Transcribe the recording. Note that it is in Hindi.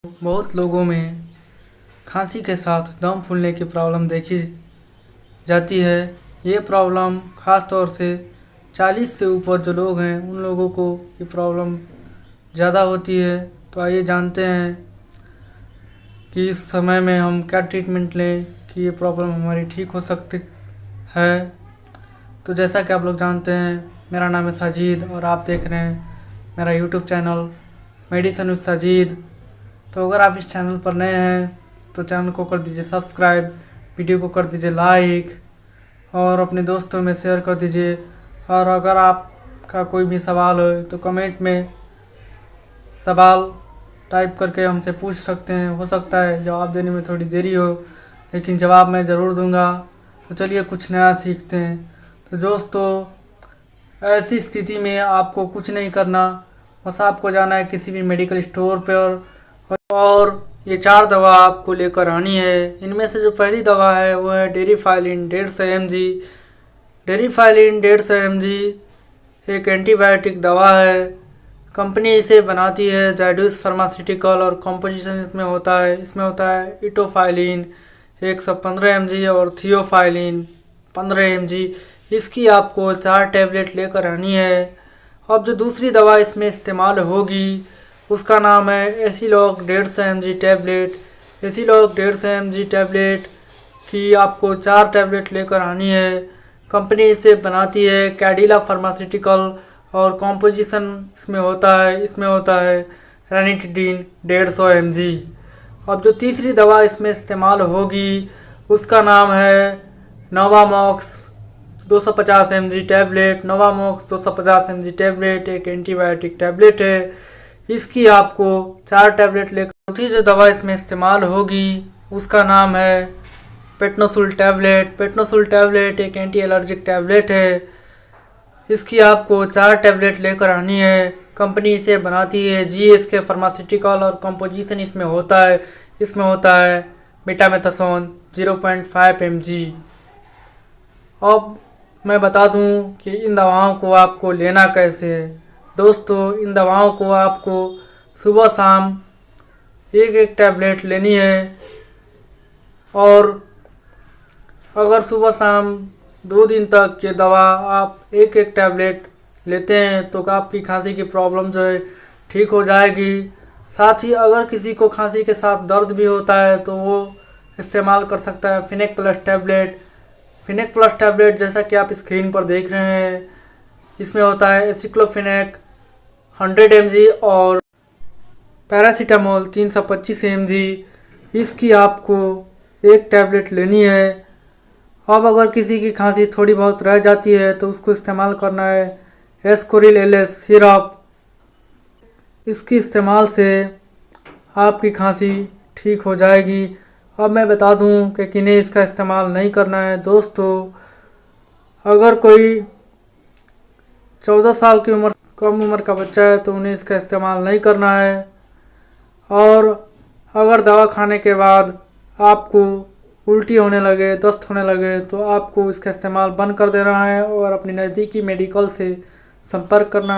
बहुत लोगों में खांसी के साथ दम फूलने की प्रॉब्लम देखी जाती है। ये प्रॉब्लम ख़ास तौर से 40 से ऊपर जो लोग हैं उन लोगों को ये प्रॉब्लम ज़्यादा होती है। तो आइए जानते हैं कि इस समय में हम क्या ट्रीटमेंट लें कि ये प्रॉब्लम हमारी ठीक हो सकती है। तो जैसा कि आप लोग जानते हैं, मेरा नाम है साजिद और आप देख रहे हैं मेरा YouTube channel medicine with Sajid. तो अगर आप इस चैनल पर नए हैं तो चैनल को कर दीजिए सब्सक्राइब, वीडियो को कर दीजिए लाइक और अपने दोस्तों में शेयर कर दीजिए। और अगर आपका कोई भी सवाल हो तो कमेंट में सवाल टाइप करके हमसे पूछ सकते हैं। हो सकता है जवाब देने में थोड़ी देरी हो, लेकिन जवाब मैं ज़रूर दूंगा। तो चलिए कुछ नया सीखते हैं। तो दोस्तों, ऐसी स्थिति में आपको कुछ नहीं करना, बस आपको जाना है किसी भी मेडिकल स्टोर पर और ये 4 दवा आपको लेकर आनी है। इनमें से जो पहली दवा है वो है डेरिफाइलिन 150 mg। डेरिफाइलिन 150 mg एक एंटीबायोटिक दवा है। कंपनी इसे बनाती है जायडस फार्मास्यूटिकल और कॉम्पोजिशन इसमें होता है इटोफाइलिन 115 mg और थियोफाइलिन 15 mg। इसकी आपको 4 टैबलेट लेकर आनी है। अब जो दूसरी दवा इसमें इस्तेमाल होगी उसका नाम है Aciloc 150 mg tablet. Aciloc 150 mg tablet की आपको 4 टैबलेट लेकर आनी है। कंपनी इसे बनाती है कैडिला फार्मास्यूटिकल और कॉम्पोजिशन इसमें होता है रेनिटिडीन 150 mg। अब जो तीसरी दवा इसमें इस्तेमाल होगी उसका नाम है नोवामॉक्स 250 mg टैबलेट। नोवामॉक्स 250 mg टैबलेट एक एंटीबायोटिक टैबलेट है। इसकी आपको 4 टैबलेट लेकर चौथी जो दवा इसमें इस्तेमाल होगी उसका नाम है पेटनोसुल टैबलेट। पेटनोसुल टैबलेट एक एंटी एलर्जिक टैबलेट है। इसकी आपको 4 टैबलेट लेकर आनी है। कंपनी इसे बनाती है GSK फार्मास्यूटिकल और कंपोजिशन इसमें होता है बेटामेथासोन 0.5 mg। अब मैं बता दूं कि इन दवाओं को आपको लेना कैसे है। दोस्तों, इन दवाओं को आपको सुबह शाम एक टैबलेट लेनी है और अगर सुबह शाम 2 दिन तक ये दवा आप एक टैबलेट लेते हैं तो आपकी खांसी की प्रॉब्लम जो है ठीक हो जाएगी। साथ ही अगर किसी को खांसी के साथ दर्द भी होता है तो वो इस्तेमाल कर सकता है फिनेक प्लस टैबलेट। फिनेक प्लस टैबलेट जैसा कि आप स्क्रीन पर देख रहे हैं, इसमें होता है एसिक्लोफिनेक 100 mg और पैरासीटामोल 325 mg। इसकी आपको एक टैबलेट लेनी है। अब अगर किसी की खांसी थोड़ी बहुत रह जाती है तो उसको इस्तेमाल करना है एस्कोरिल LS सिरप। इसके इस्तेमाल से आपकी खांसी ठीक हो जाएगी। अब मैं बता दूं कि किन्हें इसका इस्तेमाल नहीं करना है। दोस्तों, अगर कोई 14 साल की कम उम्र का बच्चा है तो उन्हें इसका इस्तेमाल नहीं करना है। और अगर दवा खाने के बाद आपको उल्टी होने लगे, दस्त होने लगे तो आपको इसका इस्तेमाल बंद कर देना है और अपनी नज़दीकी मेडिकल से संपर्क करना है।